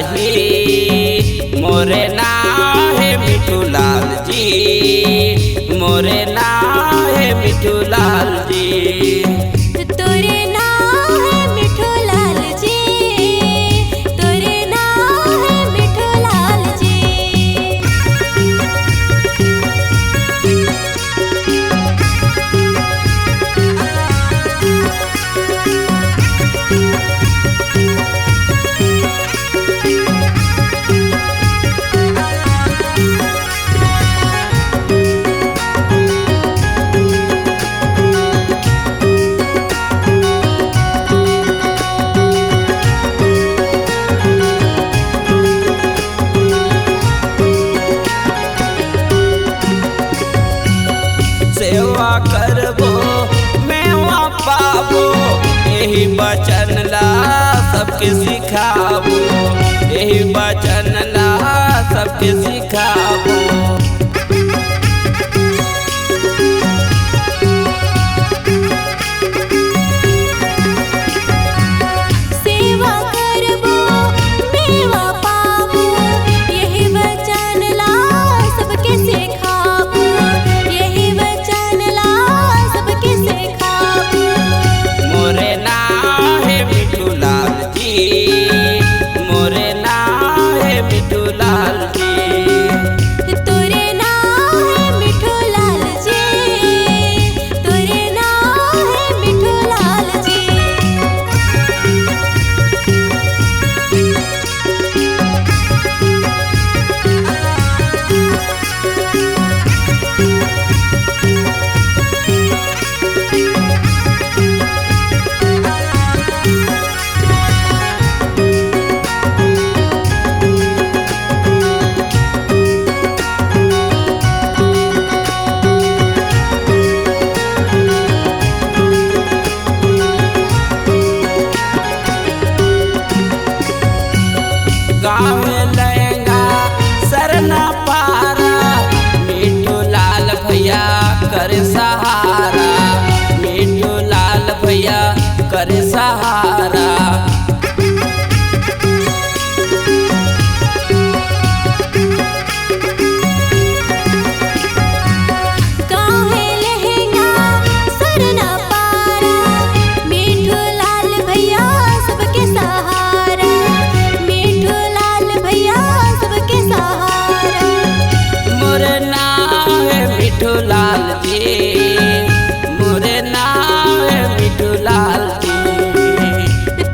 जाही। मोरे नाम है मिठू लाल जी, मोरे नाम है मिठू लाल जी। तोरे नाम है मिठू लाल जी, तोरे नाम है मिठू लाल जी। सेवा करबो मेवा पाबो, यही बचन ला सबके सिखाबो, यही बचन ला सबके सिखाबो। सेवा करबो मेवा पाबो, यही वचन ला सबके सिखाबो, यही वचन ला सबके सिखाबो। मोरे नाम है मिठू लाल जी, मोरे नाम है मिठू लाल जी। तोरे नाम है मिठू लाल जी, तोरे नाम है मिठू लाल जी। गाँव लहंगा सरना पारा, मिठू लाल भैया कर सहारा, मिठू लाल भैया कर सहारा। काहे लहंगा सरना पारा, मिठू लाल भैया सबके सहारा, मिठू लाल भैया सबके सहारा। मोरे नाम है मिठू लाल जी, मोरे नाम है मिठू लाल जी।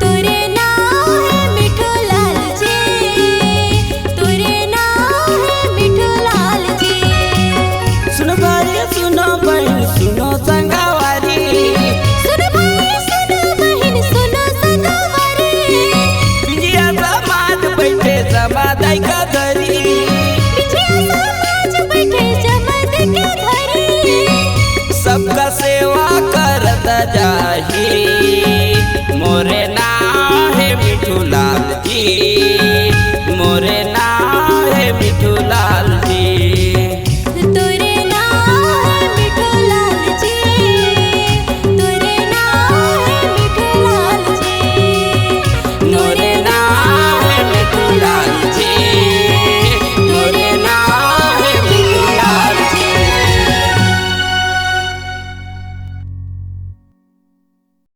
तोरे नाम है मिठू लाल जी, तोरे नाम है मिठू लाल जी। सुनो भाई सुनो बहन सुनो संगवारी, सुन भाई सुन बहन सुनो सगवारी, पिंजिया समाज बैठे समादाय का धरी, पिछिया समाज बैठे जमद के धरी। सबका सेवा करता जाही।